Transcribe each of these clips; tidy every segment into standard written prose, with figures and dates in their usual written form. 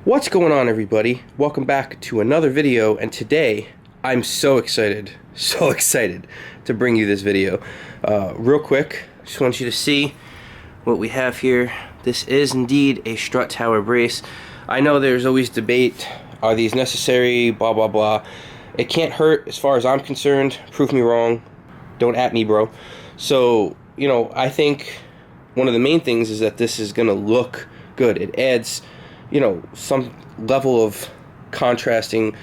What's going on, everybody? Welcome back to another video, and today I'm so excited to bring you this video. Real quick, just want you to see what we have here. This is indeed a strut tower brace. I know there's always debate, are these necessary, blah blah blah. It can't hurt as far as I'm concerned. Prove me wrong, don't at me, bro. So, you know, I think one of the main things is that this is gonna look good. It adds, you know, some level of contrasting.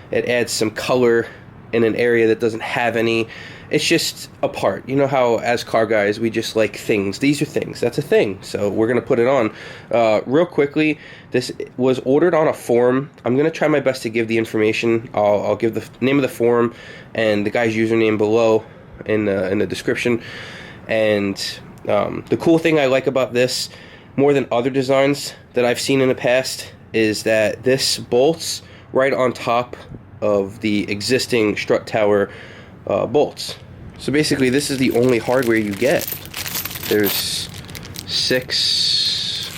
It adds some color in an area that doesn't have any. It's just a part. You know how as car guys we just like things. These are things. That's a thing. So we're gonna put it on. Real quickly, this was ordered on a forum. I'm gonna try my best to give the information. I'll give the name of the forum and the guy's username below in the description. And the cool thing I like about this, more than other designs that I've seen in the past, is that this bolts right on top of the existing strut tower bolts. So basically this is the only hardware you get. There's 6,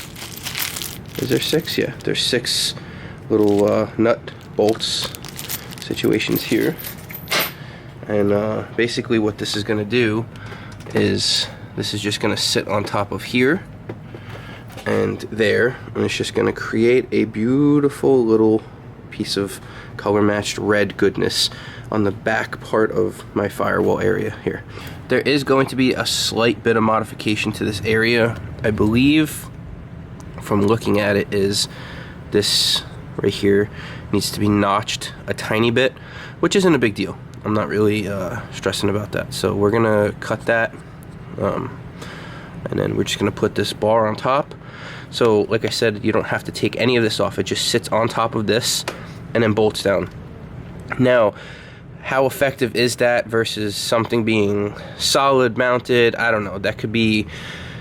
is there 6? Yeah, there's 6 little nut bolts situations here. And basically what this is gonna do is this is just gonna sit on top of here and there, and it's just gonna create a beautiful little piece of color matched red goodness on the back part of my firewall area here. There is going to be a slight bit of modification to this area. I believe from looking at it is this right here needs to be notched a tiny bit, which isn't a big deal. I'm not really stressing about that. So we're gonna cut that and then we're just gonna put this bar on top. So like I said, you don't have to take any of this off. It just sits on top of this and then bolts down. Now, how effective is that versus something being solid mounted? I don't know. That could be,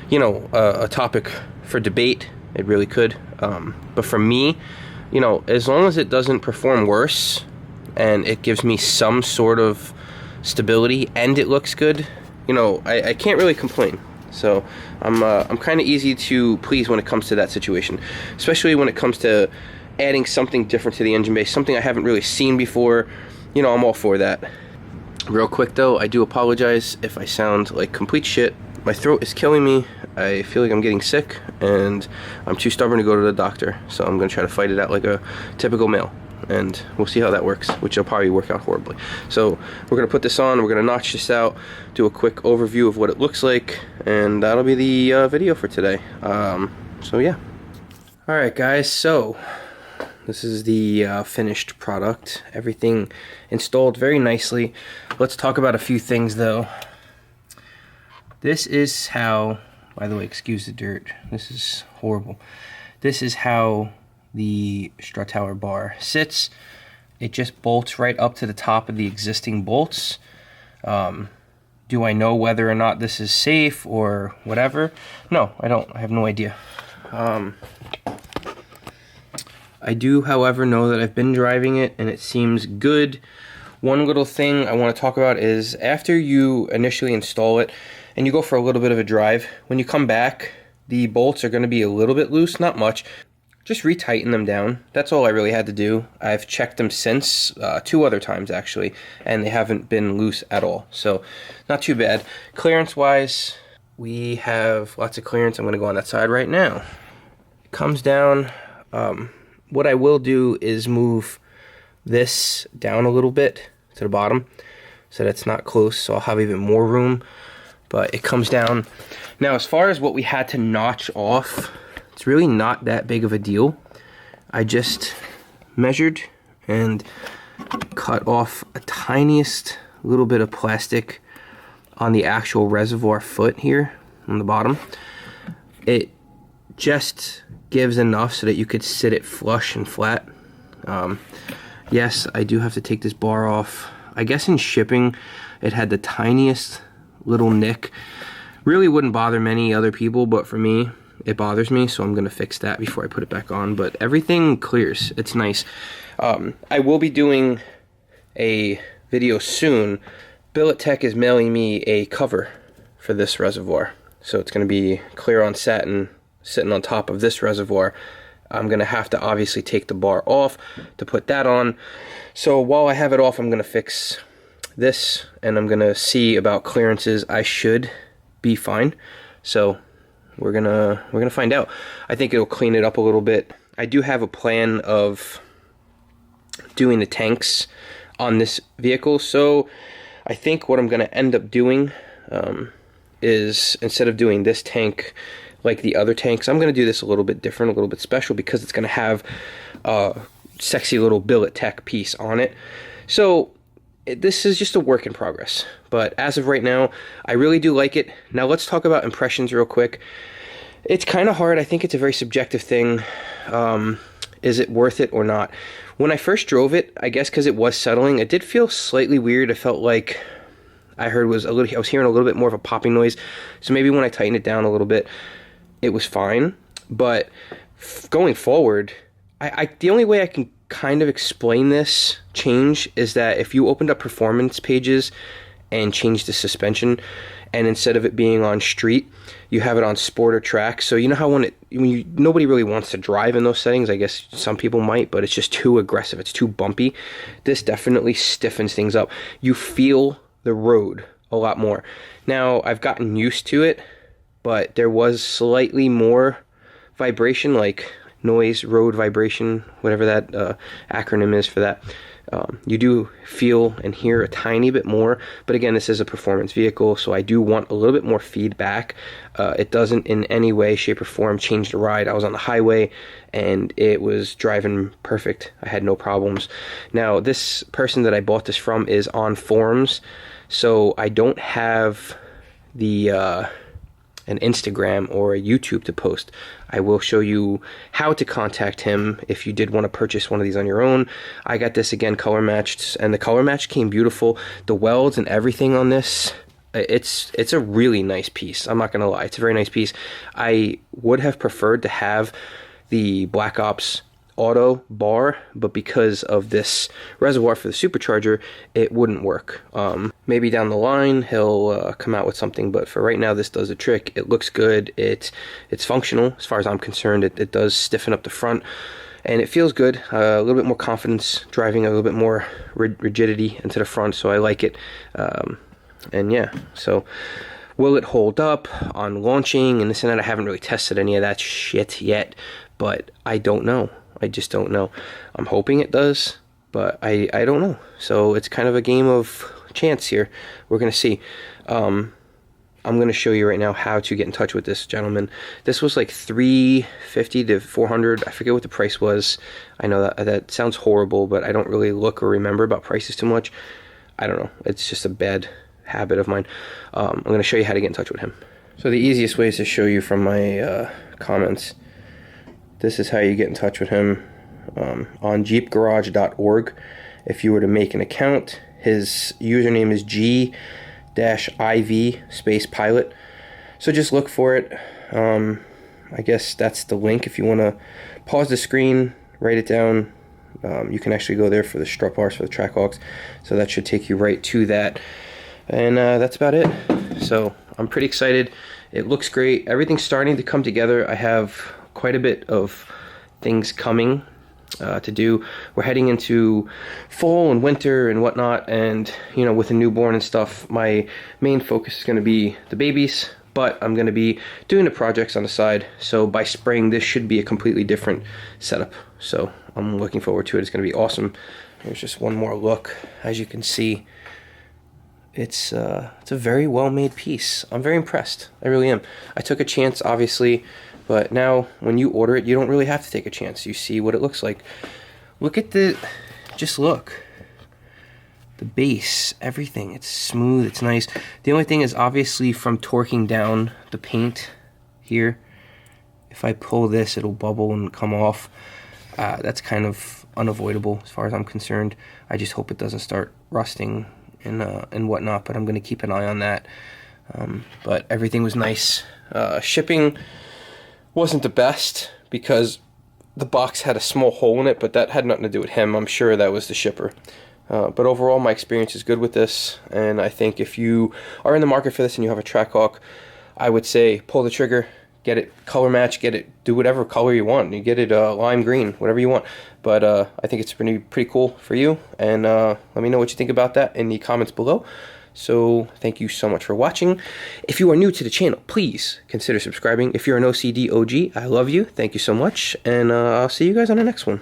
you know, a topic for debate. It really could. But for me, you know, as long as it doesn't perform worse and it gives me some sort of stability and it looks good, you know, I can't really complain. So I'm kind of easy to please when it comes to that situation, especially when it comes to adding something different to the engine base, something I haven't really seen before. You know, I'm all for that. Real quick though, I do apologize if I sound like complete shit. My throat is killing me. I feel like I'm getting sick and I'm too stubborn to go to the doctor, so I'm gonna try to fight it out like a typical male, and we'll see how that works, which will probably work out horribly. So we're gonna put this on, we're gonna notch this out, do a quick overview of what it looks like, and that'll be the video for today. So yeah. Alright guys, so this is the finished product. Everything installed very nicely. Let's talk about a few things though. This is how, by the way, excuse the dirt, this is horrible. This is how the strut tower bar sits. It just bolts right up to the top of the existing bolts. Do I know whether or not this is safe or whatever? No, I don't. I have no idea. I do, however, know that I've been driving it and it seems good. One little thing I want to talk about is after you initially install it and you go for a little bit of a drive, when you come back, the bolts are going to be a little bit loose, not much. Just retighten them down. That's all I really had to do. I've checked them since, 2 other times actually, and they haven't been loose at all. So not too bad. Clearance wise, we have lots of clearance. I'm going to go on that side right now. It comes down. What I will do is move this down a little bit to the bottom so that it's not close, so I'll have even more room, but it comes down. Now as far as what we had to notch off, it's really not that big of a deal. I just measured and cut off a tiniest little bit of plastic on the actual reservoir foot here on the bottom. It just gives enough so that you could sit it flush and flat. Yes, I do have to take this bar off. I guess in shipping it had the tiniest little nick. Really wouldn't bother many other people, but for me it bothers me, so I'm gonna fix that before I put it back on. But everything clears. It's nice. I will be doing a video soon. Billet Tech is mailing me a cover for this reservoir, so it's gonna be clear on satin sitting on top of this reservoir. I'm gonna have to obviously take the bar off to put that on. So while I have it off, I'm gonna fix this, and I'm gonna see about clearances. I should be fine. So we're gonna find out. I think it'll clean it up a little bit. I do have a plan of doing the tanks on this vehicle, so I think what I'm gonna end up doing is, instead of doing this tank like the other tanks, I'm gonna do this a little bit different, a little bit special, because it's gonna have a sexy little billet tech piece on it. So this is just a work in progress, but as of right now, I really do like it. Now let's talk about impressions real quick. It's kind of hard. I think it's a very subjective thing. Is it worth it or not? When I first drove it, I guess because it was settling, it did feel slightly weird. I felt like I was hearing a little bit more of a popping noise. So maybe when I tightened it down a little bit, it was fine. But going forward, the only way I can kind of explain this change is that if you opened up performance pages and changed the suspension, and instead of it being on street, you have it on sport or track. So you know how nobody really wants to drive in those settings. I guess some people might, but it's just too aggressive. It's too bumpy. This definitely stiffens things up. You feel the road a lot more. Now, I've gotten used to it, but there was slightly more vibration, like noise, road vibration, whatever that acronym is for that. You do feel and hear a tiny bit more, but again, this is a performance vehicle, so I do want a little bit more feedback. It doesn't in any way, shape, or form change the ride. I was on the highway and it was driving perfect. I had no problems. Now, this person that I bought this from is on forums, so I don't have an Instagram or a YouTube to post. I will show you how to contact him if you did want to purchase one of these on your own. I got this, again, color matched, and the color match came beautiful. The welds and everything on this, it's a really nice piece. I'm not gonna lie, it's a very nice piece. I would have preferred to have the Black Ops Auto bar, but because of this reservoir for the supercharger, it wouldn't work. Maybe down the line he'll come out with something, but for right now, this does the trick. It looks good. It's functional as far as I'm concerned. It does stiffen up the front, and it feels good. A little bit more confidence driving, a little bit more rigidity into the front, so I like it. And yeah, so will it hold up on launching and this and that? I haven't really tested any of that shit yet, but I don't know. I just don't know. I'm hoping it does, but I don't know. So it's kind of a game of chance here. We're going to see. I'm going to show you right now how to get in touch with this gentleman. This was like $350 to $400. I forget what the price was. I know that sounds horrible, but I don't really look or remember about prices too much. I don't know. It's just a bad habit of mine. I'm going to show you how to get in touch with him. So the easiest way is to show you from my comments. This is how you get in touch with him on jeepgarage.org. If you were to make an account, his username is G-IV space pilot. So just look for it. I guess that's the link. If you want to pause the screen, write it down, you can actually go there for the strut bars for the Trackhawks. So that should take you right to that. And that's about it. So I'm pretty excited. It looks great. Everything's starting to come together. I have quite a bit of things coming to do. We're heading into fall and winter and whatnot, and you know, with a newborn and stuff, my main focus is going to be the babies, but I'm going to be doing the projects on the side. So by spring, this should be a completely different setup. So I'm looking forward to it. It's going to be awesome. There's just one more look. As you can see, it's a very well-made piece. I'm very impressed. I really am. I took a chance, obviously, but now when you order it, you don't really have to take a chance. You see what it looks like. Look at just look. The base, everything. It's smooth, it's nice. The only thing is, obviously, from torquing down the paint here, if I pull this, it'll bubble and come off. That's kind of unavoidable as far as I'm concerned. I just hope it doesn't start rusting and whatnot, but I'm going to keep an eye on that. But everything was nice. Shipping wasn't the best because the box had a small hole in it, but that had nothing to do with him. I'm sure that was the shipper. But overall, my experience is good with this, and I think if you are in the market for this and you have a Trackhawk, I would say pull the trigger, get it color match, get it, do whatever color you want. You get it lime green, whatever you want. But I think it's pretty cool for you. And let me know what you think about that in the comments below. So thank you so much for watching. If you are new to the channel, please consider subscribing. If you're an OCD OG, I love you. Thank you so much. And I'll see you guys on the next one.